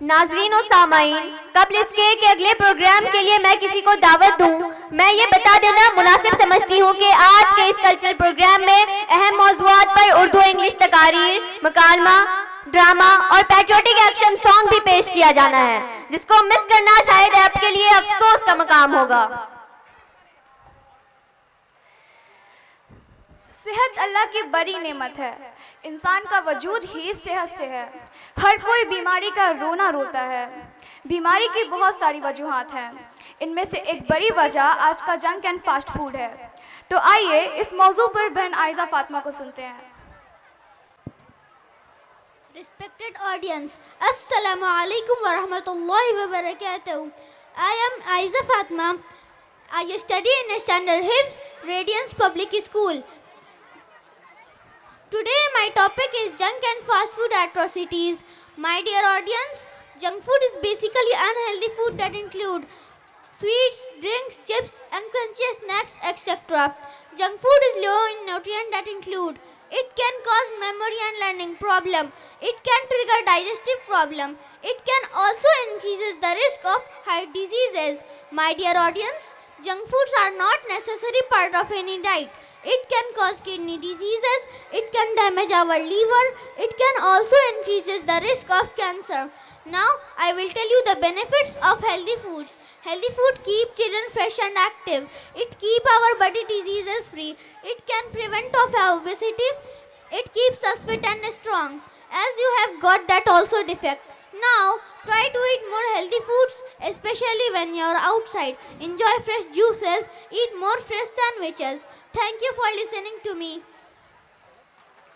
नाज़रीन और सामाईन, कबल इसके कि अगले प्रोग्राम के लिए मैं किसी को दावत दूं, मैं ये बता देना मुनासिब समझती हूँ कि आज के इस कल्चरल प्रोग्राम में अहम मौज़ूआत पर उर्दू इंग्लिश तकारीर, मकालमा, ड्रामा और पैट्रियोटिक एक्शन सॉन्ग भी पेश किया जाना है, जिसको मिस करना शायद आपके लिए अफसोस का मकाम होगा। सेहत अल्लाह की बड़ी नेमत है। इंसान का वजूद ही सेहत से है। हर कोई बीमारी का रोना रोता है। बीमारी की बहुत सारी वजूहात हैं। इनमें से एक बड़ी वजह आज का जंक एंड फास्ट फूड है। तो आइए इस मौजू पर बहन आयजा फातिमा को सुनते हैं। Respected audience, Assalamu alaikum wa rahmatullahi wa barakatuh. I am Aiza Fatma. I study in Inter Hifz, Radiance Public School. Today my topic is junk and fast food atrocities. My dear audience, junk food is basically unhealthy food that include sweets, drinks, chips and crunchy snacks, etc. Junk food is low in nutrients that include it can cause memory and learning problem. It can trigger digestive problem. It can also increases the risk of heart diseases. My dear audience, junk foods are not necessary part of any diet. It can cause kidney diseases. It can damage our liver. It can also increases the risk of cancer. Now I will tell you the benefits of healthy foods. Healthy food keep children fresh and active. It keep our body diseases free. It can prevent of obesity. It keeps us fit and strong. As you have got that also defect. Now try to eat more healthy foods, especially when you are outside. Enjoy fresh juices. Eat more fresh sandwiches. Thank you for listening to me.